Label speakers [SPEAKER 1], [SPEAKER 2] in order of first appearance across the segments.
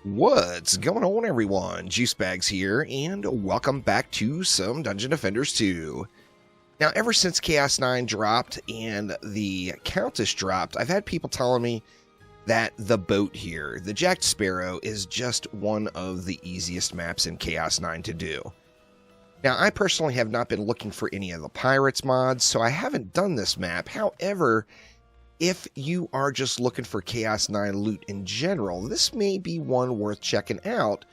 [SPEAKER 1] What's going on, everyone? Juicebags here, and welcome back to some Dungeon Defenders 2. Now, ever since Chaos 9 dropped and the Countess dropped, I've had people telling me that the boat here, the Jacked Sparrow, is just one of the easiest maps in Chaos 9 to do. Now, I personally have not been looking for any of the Pirates mods, so I haven't done this map. However, if you are just looking for Chaos 9 loot in general, this may be one worth checking out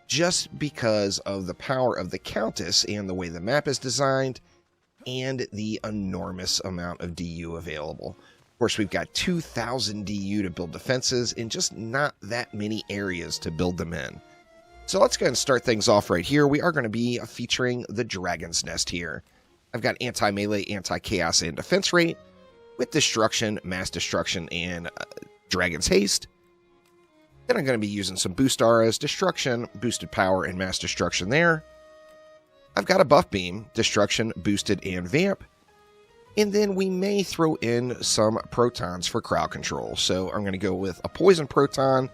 [SPEAKER 1] just because of the power of the Countess and the way the map is designed and the enormous amount of DU available. Of course, we've got 2,000 DU to build defenses and just not that many areas to build them in. So let's go ahead and start things off right here. We are going to be featuring the Dragon's Nest here. I've got anti-melee, anti-chaos, and defense rate, with destruction, mass destruction, and Dragon's Haste. Then I'm going to be using some boost auras, destruction, boosted power, and mass destruction there. I've got a buff beam, destruction, boosted, and vamp. And then we may throw in some protons for crowd control. So I'm going to go with a poison proton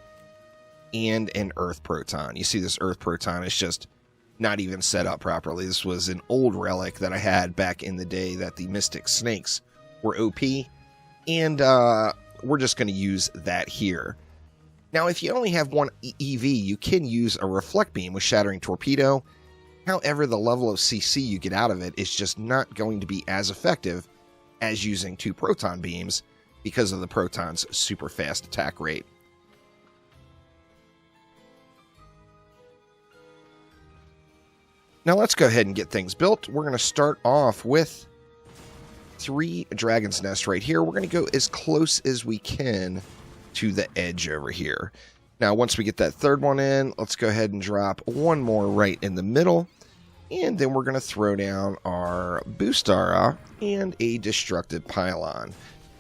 [SPEAKER 1] and an earth proton. You see this earth proton is just not even set up properly. This was an old relic that I had back in the day that the Mystic Snakes were OP, and we're just going to use that here. Now, if you only have one EV, you can use a Reflect Beam with Shattering Torpedo. However, the level of CC you get out of it is just not going to be as effective as using two Proton Beams because of the Proton's super fast attack rate. Now, let's go ahead and get things built. We're going to start off with 3 Dragon's Nests right here. We're going to go as close as we can to the edge over here. Now, once we get that third one in, let's go ahead and drop one more right in the middle. And then we're going to throw down our Boost Aura and a Destructive Pylon.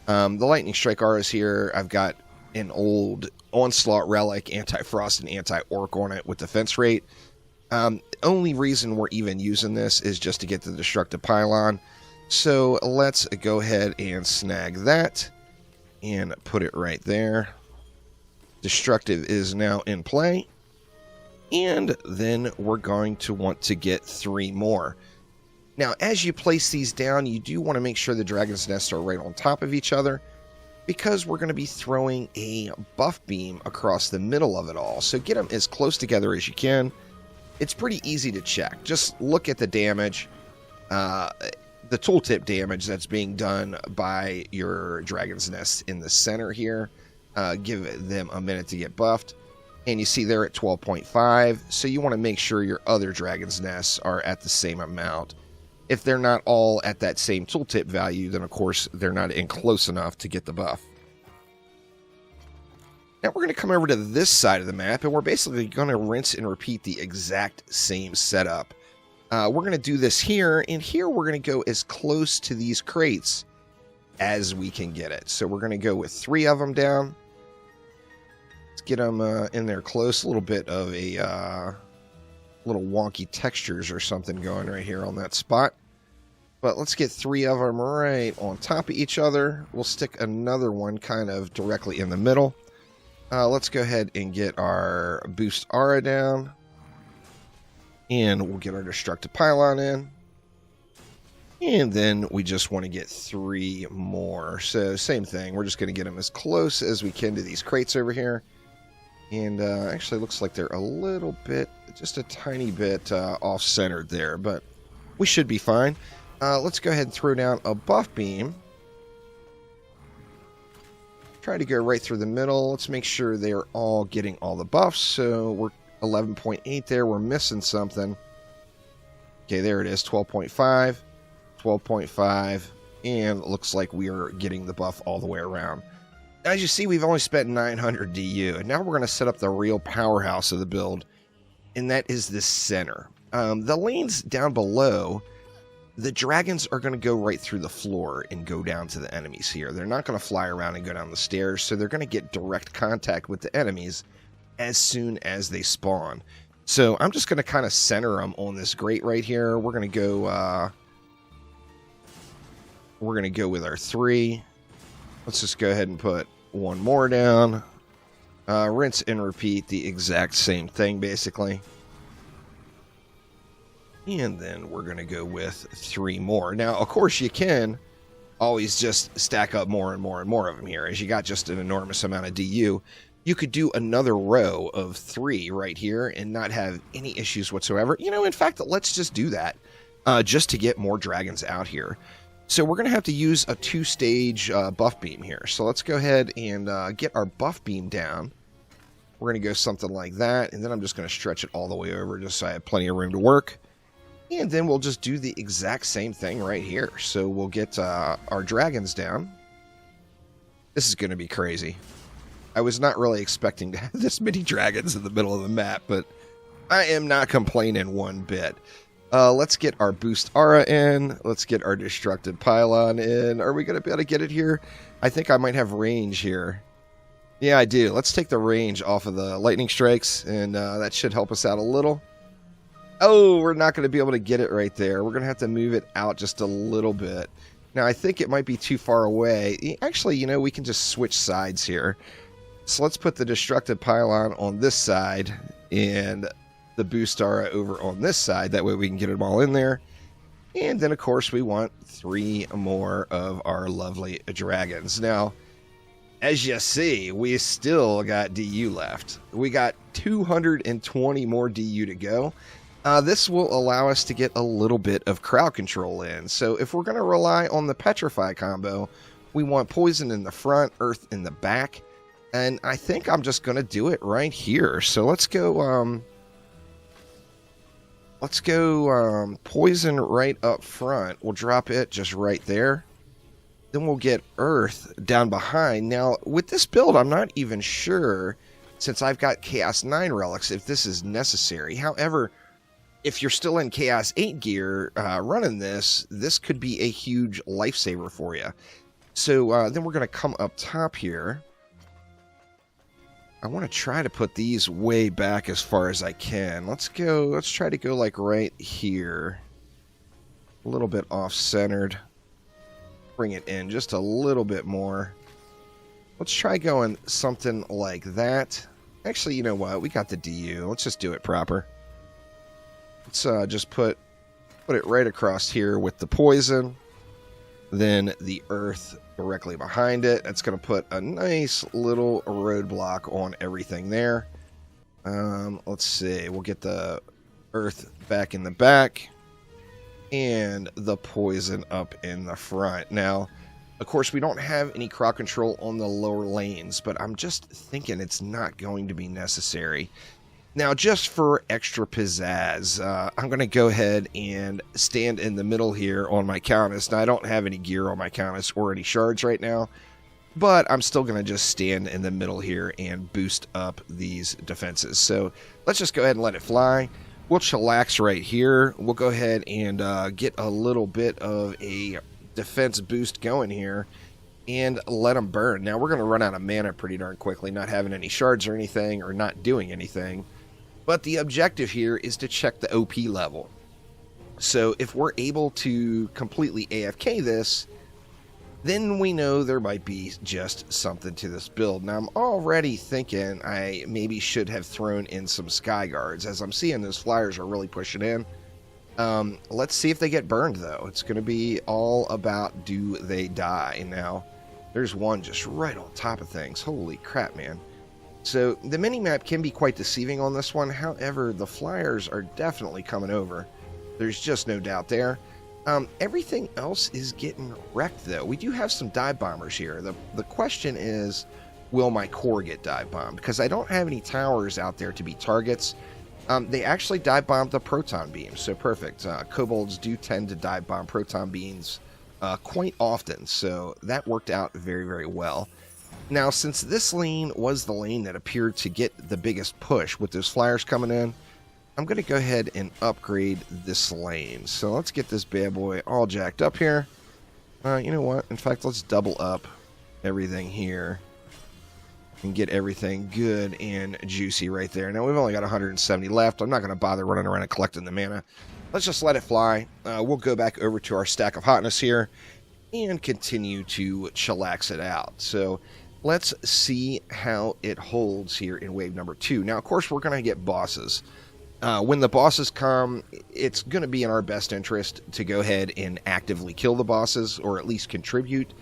[SPEAKER 1] The Lightning Strike Auras here, I've got an old Onslaught Relic, Anti-Frost, and Anti-Orc on it with defense rate. Only reason we're even using this is just to get the Destructive Pylon. So let's go ahead and snag that and put it right there. Destructive is now in play. And then we're going to want to get 3 more. Now, as you place these down, you do want to make sure the Dragon's Nests are right on top of each other, because we're going to be throwing a buff beam across the middle of it all. So get them as close together as you can. It's pretty easy to check. Just look at the damage. The tooltip damage that's being done by your Dragon's Nest in the center here. Give them a minute to get buffed. And you see they're at 12.5. So you want to make sure your other Dragon's Nests are at the same amount. If they're not all at that same tooltip value, then of course they're not in close enough to get the buff. Now we're going to come over to this side of the map, and we're basically going to rinse and repeat the exact same setup. We're going to do this here, and here we're going to go as close to these crates as we can get it. So we're going to go with 3 of them down. Let's get them in there close. A little bit of a little wonky textures or something going right here on that spot. But let's get 3 of them right on top of each other. We'll stick another one kind of directly in the middle. Let's go ahead and get our Boost Aura down. And we'll get our Destructive Pylon in. And then we just want to get 3 more. So same thing. We're just going to get them as close as we can to these crates over here. And actually looks like they're a little bit, just a tiny bit off-centered there. But we should be fine. Let's go ahead and throw down a buff beam. Try to go right through the middle. Let's make sure they're all getting all the buffs. So we're 11.8 there. We're missing something. Okay, there it is. 12.5, 12.5, and it looks like we are getting the buff all the way around. As you see, we've only spent 900 DU, and now we're going to set up the real powerhouse of the build, and that is the center. The lanes down below, the dragons are going to go right through the floor and go down to the enemies here. They're not going to fly around and go down the stairs, so they're going to get direct contact with the enemies as soon as they spawn. So I'm just going to kind of center them on this grate right here. We're going to go with our 3. Let's just go ahead and put one more down. Rinse and repeat the exact same thing, basically. And then we're going to go with 3 more. Now, of course, you can always just stack up more and more and more of them here. As you got just an enormous amount of DU, you could do another row of 3 right here and not have any issues whatsoever. You know, in fact, let's just do that just to get more dragons out here. So we're going to have to use a 2-stage buff beam here. So let's go ahead and get our buff beam down. We're going to go something like that, and then I'm just going to stretch it all the way over just so I have plenty of room to work. And then we'll just do the exact same thing right here. So we'll get our dragons down. This is going to be crazy. I was not really expecting to have this many dragons in the middle of the map, but I am not complaining one bit. Let's get our boost aura in. Let's get our destructed pylon in. Are we going to be able to get it here? I think I might have range here. Yeah, I do. Let's take the range off of the lightning strikes, and that should help us out a little. Oh, we're not going to be able to get it right there. We're going to have to move it out just a little bit. Now, I think it might be too far away. Actually, you know, we can just switch sides here. So let's put the destructed pylon on this side and the boost aura over on this side. That way we can get them all in there. And then, of course, we want 3 more of our lovely dragons. Now, as you see, we still got DU left. We got 220 more DU to go. This will allow us to get a little bit of crowd control in. So if we're going to rely on the Petrify combo, we want Poison in the front, Earth in the back. And I think I'm just going to do it right here. So let's go Poison right up front. We'll drop it just right there. Then we'll get Earth down behind. Now, with this build, I'm not even sure, since I've got Chaos 9 relics, if this is necessary. However, if you're still in Chaos 8 gear running this, this could be a huge lifesaver for you. So then we're going to come up top here. I want to try to put these way back as far as I can. Let's try to go like right here. A little bit off-centered. Bring it in just a little bit more. Let's try going something like that. Actually, you know what? We got the DU. Let's just do it proper. Let's just put it right across here with the poison. Then the Earth directly behind it. That's going to put a nice little roadblock on everything there. Let's see. We'll get the Earth back in the back. And the poison up in the front. Now, of course, we don't have any crowd control on the lower lanes, but I'm just thinking it's not going to be necessary. Now, just for extra pizzazz, I'm going to go ahead and stand in the middle here on my Countess. Now, I don't have any gear on my Countess or any shards right now, but I'm still going to just stand in the middle here and boost up these defenses. So let's just go ahead and let it fly. We'll chillax right here. We'll go ahead and get a little bit of a defense boost going here and let them burn. Now, we're going to run out of mana pretty darn quickly, not having any shards or anything, or not doing anything. But the objective here is to check the OP level. So if we're able to completely AFK this, then we know there might be just something to this build. Now, I'm already thinking I maybe should have thrown in some Sky Guards. As I'm seeing, those flyers are really pushing in. Let's see if they get burned, though. It's going to be all about do they die. Now, there's one just right on top of things. Holy crap, man. So the mini-map can be quite deceiving on this one. However, the flyers are definitely coming over. There's just no doubt there. Everything else is getting wrecked, though. We do have some dive bombers here. The question is, will my core get dive bombed? Because I don't have any towers out there to be targets. They actually dive bombed the proton beam, so perfect. Kobolds do tend to dive bomb proton beams quite often, so that worked out very, very well. Now, since this lane was the lane that appeared to get the biggest push with those flyers coming in, I'm going to go ahead and upgrade this lane. So let's get this bad boy all jacked up here. You know what? In fact, let's double up everything here and get everything good and juicy right there. Now, we've only got 170 left. I'm not going to bother running around and collecting the mana. Let's just let it fly. We'll go back over to our stack of hotness here and continue to chillax it out. So let's see how it holds here in wave number 2. Now, of course, we're going to get bosses. When the bosses come, it's going to be in our best interest to go ahead and actively kill the bosses, or at least contribute.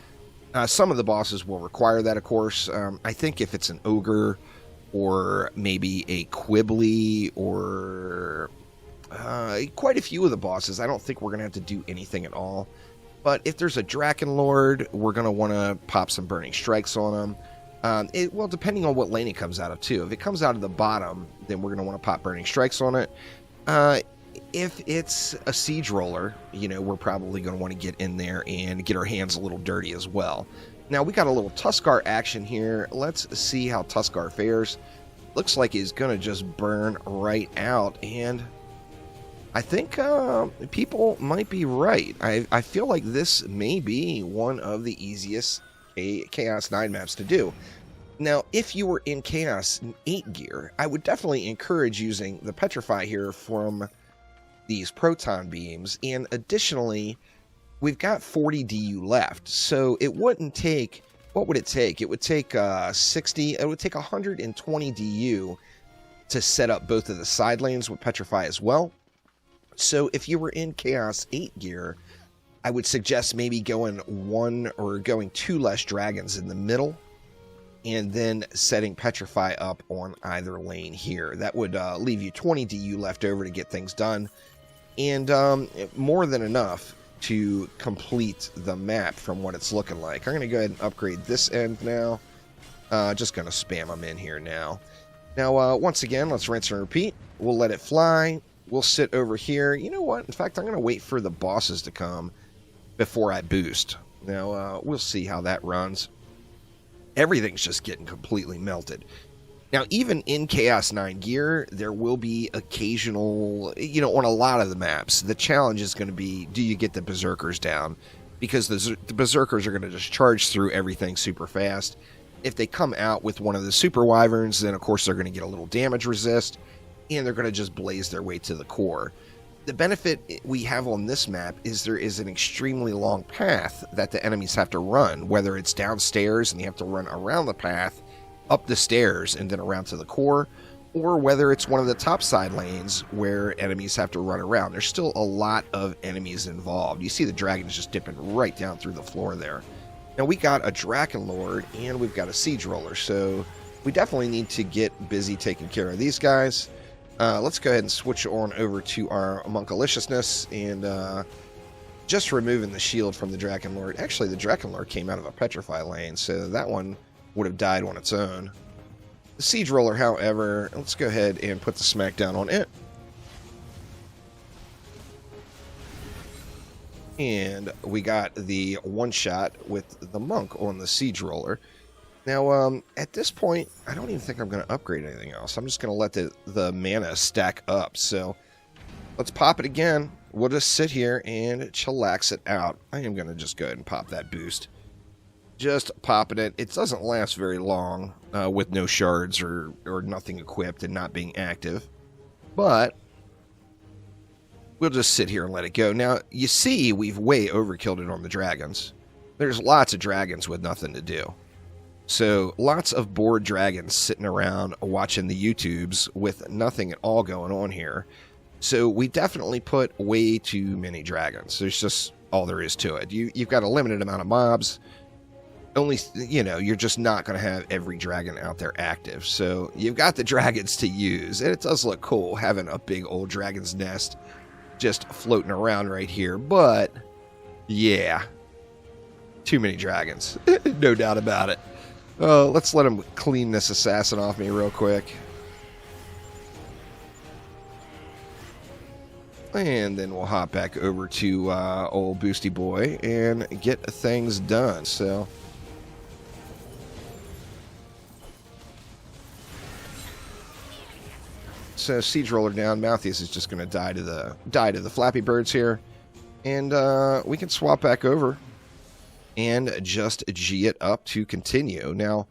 [SPEAKER 1] Some of the bosses will require that, of course. I think if it's an ogre, or maybe a Quibbly, or quite a few of the bosses, I don't think we're going to have to do anything at all. But if there's a Drakenlord, we're going to want to pop some Burning Strikes on them. Well, depending on what lane it comes out of, too. If it comes out of the bottom, then we're going to want to pop Burning Strikes on it. If it's a Siege Roller, you know, we're probably going to want to get in there and get our hands a little dirty as well. Now, we got a little Tuskar action here. Let's see how Tuskar fares. Looks like he's going to just burn right out, and I think people might be right. I feel like this may be one of the easiest Chaos 9 maps to do. Now, if you were in Chaos 8 gear, I would definitely encourage using the Petrify here from these Proton beams. And additionally, we've got 40 DU left. So it wouldn't take, what would it take? It would take 120 DU to set up both of the side lanes with Petrify as well. So if you were in Chaos 8 gear, I would suggest maybe going 1 or going 2 less dragons in the middle, and then setting Petrify up on either lane here. That would leave you 20 DU left over to get things done, and more than enough to complete the map from what it's looking like. I'm going to go ahead and upgrade this end now. Just going to spam them in here now. Now, once again, let's rinse and repeat. We'll let it fly. We'll sit over here. You know what? In fact, I'm going to wait for the bosses to come before I boost. Now, we'll see how that runs. Everything's just getting completely melted. Now, even in Chaos 9 gear, there will be occasional, you know, on a lot of the maps, the challenge is going to be, do you get the Berserkers down? Because the Berserkers are going to just charge through everything super fast. If they come out with one of the Super Wyverns, then of course they're going to get a little damage resist, and they're going to just blaze their way to the core. The benefit we have on this map is there is an extremely long path that the enemies have to run, whether it's downstairs and you have to run around the path, up the stairs, and then around to the core, or whether it's one of the top side lanes where enemies have to run around. There's still a lot of enemies involved. You see the dragons just dipping right down through the floor there. Now we got a Drakenlord and we've got a Siege Roller, so we definitely need to get busy taking care of these guys. Let's go ahead and switch on over to our Monkaliciousness and just removing the shield from the Drakenlord. Actually, the Drakenlord came out of a Petrify lane, so that one would have died on its own. The Siege Roller, however, let's go ahead and put the smackdown on it. And we got the one-shot with the Monk on the Siege Roller. Now, at this point, I don't even think I'm going to upgrade anything else. I'm just going to let the mana stack up. So, let's pop it again. We'll just sit here and chillax it out. I am going to just go ahead and pop that boost. Just popping it. It doesn't last very long with no shards or nothing equipped and not being active. But we'll just sit here and let it go. Now, you see we've way overkilled it on the dragons. There's lots of dragons with nothing to do. So, lots of bored dragons sitting around watching the YouTubes with nothing at all going on here. So, we definitely put way too many dragons. There's just all there is to it. You've got a limited amount of mobs. Only, you know, you're just not going to have every dragon out there active. So, you've got the dragons to use. And it does look cool having a big old dragon's nest just floating around right here. But, yeah. Too many dragons. No doubt about it. Let's let him clean this assassin off me real quick. And then we'll hop back over to old Boosty Boy and get things done. So Siege Roller down. Mouthius is just going to die to the Flappy Birds here. And we can swap back over and just G it up to continue. Now,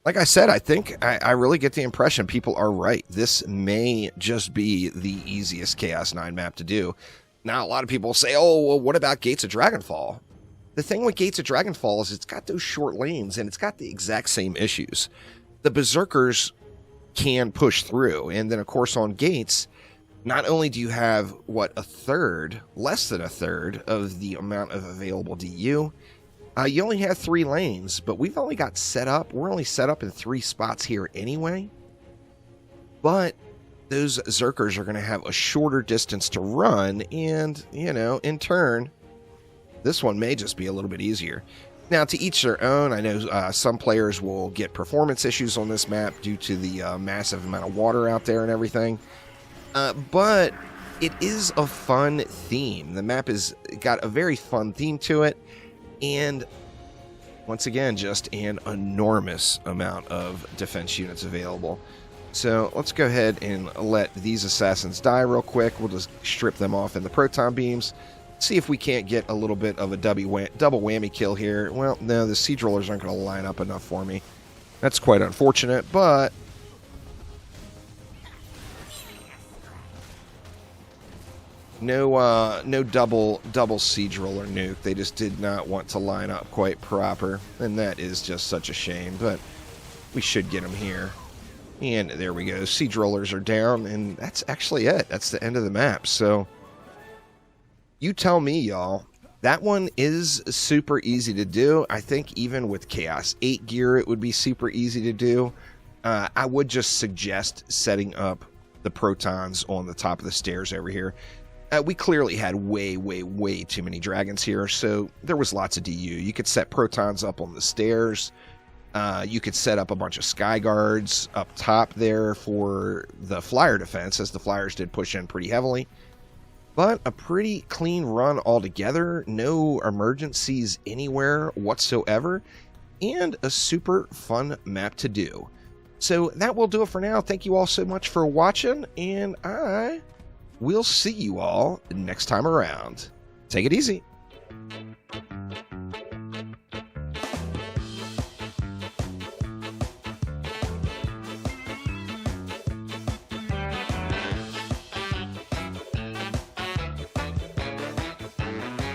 [SPEAKER 1] like I said, I think I really get the impression people are right. This may just be the easiest Chaos 9 map to do. Now, a lot of people say, oh, well, what about Gates of Dragonfall? the thing with Gates of Dragonfall is it's got those short lanes, and it's got the exact same issues. The Berserkers can push through, and then, of course, on Gates, not only do you have, less than a third of the amount of available DU, you only have 3 lanes, but we've only got set up. We're only set up in 3 spots here anyway. But those Zerkers are going to have a shorter distance to run, and, in turn, this one may just be a little bit easier. Now, to each their own. I know some players will get performance issues on this map due to the massive amount of water out there and everything. But it is a fun theme. The map has got a very fun theme to it. And once again, just an enormous amount of defense units available. So let's go ahead and let these assassins die real quick. We'll just strip them off in the proton beams. See if we can't get a little bit of a double whammy kill here. Well, no, the siege rollers aren't going to line up enough for me. That's quite unfortunate, but no double siege roller nuke. They just did not want to line up quite proper, and that is just such a shame. But we should get them here. And there we go. Siege rollers are down, and that's actually it. That's the end of the map. So you tell me, y'all. That one is super easy to do. I think even with Chaos 8 gear, it would be super easy to do. I would just suggest setting up the protons on the top of the stairs over here. We clearly had way too many dragons here, so there was lots of DU. You could set protons up on the stairs. You could set up a bunch of sky guards up top there for the flyer defense, as the flyers did push in pretty heavily. But a pretty clean run altogether. No emergencies anywhere whatsoever. And a super fun map to do. So that will do it for now. Thank you all so much for watching, and I will see you all next time around. Take it easy.